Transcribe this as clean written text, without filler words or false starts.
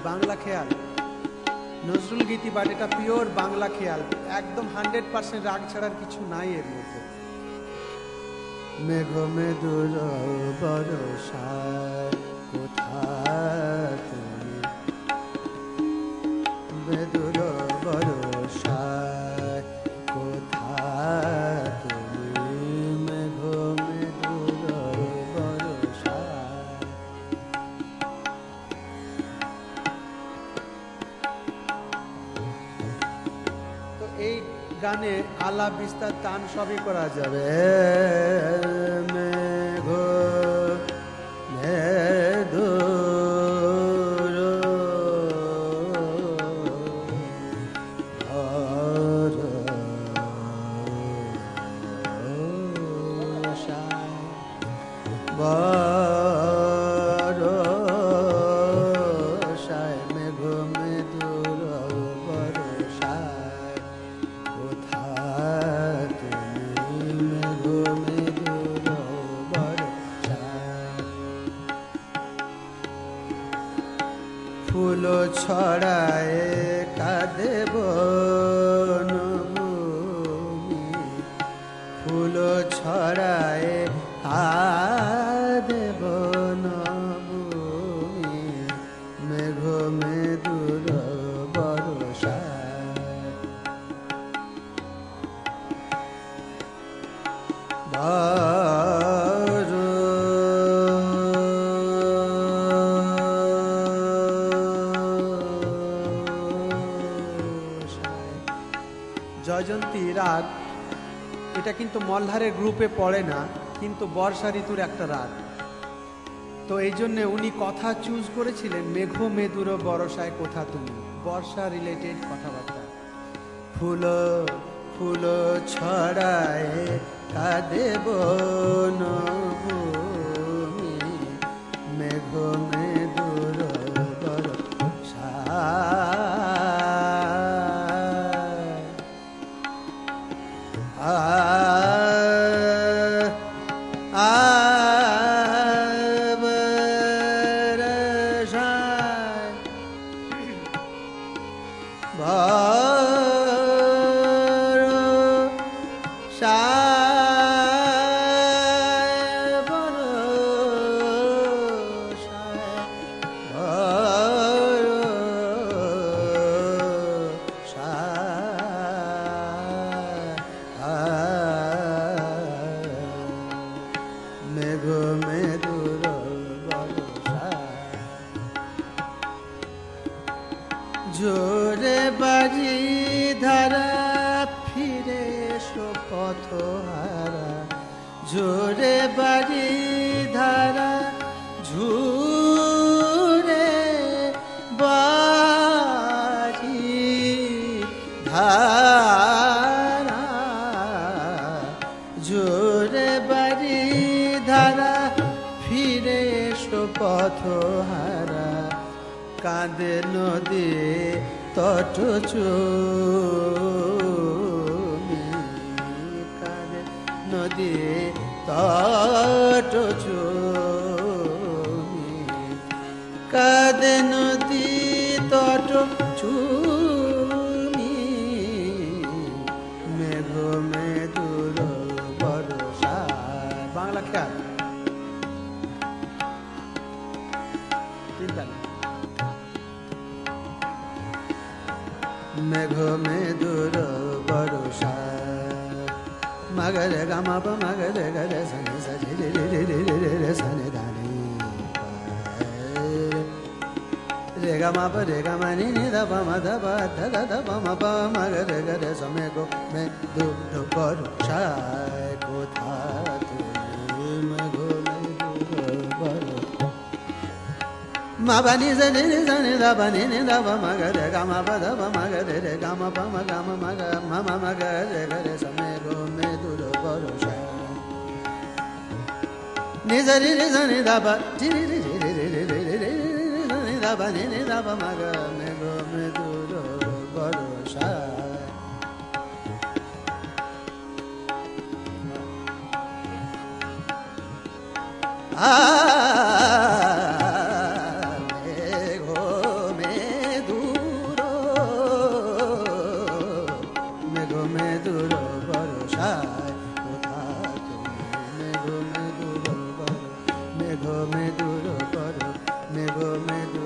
বাংলা খেয়াল, নজরুল গীতি, বাট এটা পিওর বাংলা খেয়াল, একদম 100% রাগ ছাড়ার কিছু নাই এর মধ্যে। মেঘ মেদুর বরষায় কোথায় তুমি, মেদুর বরষায় কোথায় তুমি, মেঘ মেদুর বরষায়। তো এই গানে আলাপ বিস্তার টান সবই করা যাবে। মেঘ মেদুর বরষায়, মেঘ মেদুর বরষায় কোথায় তুমি, মেঘ মেদুর বরষায়। ফুল ছড়ায় কাঁদে বনভূমি, ফুল ছড়ায় কাঁদে বনভূমি, মেঘ মেদুর বরষায়। জয়জন্তী রাগ এটা কিন্তু মল্লারের গ্রুপে পড়ে না, কিন্তু বর্ষা ঋতুর একটা রাগ। তো এই জন্য উনি কথা চুজ করেছিলেন মেঘ মেদুর বরষায় কোথা তুমি, বর্ষা রিলেটেড কথাবার্তা। ফুল ফুল ছড়ায় কাঁদে বনভূমি, মেঘ মেদুর জোরে বাজি ধারা ফিরে এসো পথহারা, জোরে বাজি ধারা ঝুরে বাজি ধারা, জোরে বাজি ধারা ফিরে এসো পথহারা, কাঁদে নদী তট চুমি, কাঁদে নদী তট চুমি, কাঁদে নদী তট চুমি, মেঘ মেদুর বরষায়। বাংলা খেয়াল চিন্তা নেই। মেঘ মেদুর বরষায়, মগরে গামা প মগরে গরে সনি সজি রে রে রে রে রে রে সনি ধানি রে গামা প রে গামা নি নি দ প ম দ প দ দ দ প ম প মগরে গরে সমে গো মেদুর বরষায় কোথায় তুমি, মেঘ মেদুর বরষায়। মা বানি জনি জনি দা বানি নি দা প মগরে গামা প দ প মগরে রে গামা প ম গামা মগ মা মগরে গরে সমে গো মেদুর বরষায়। নি জনি নি জনি দা প জি রি রি রি রি রি রি রি রি ba ni ni da ba ma ga megho meduro boroshai megho meduro boroshai kotha তুমি megho meduro boro megho meduro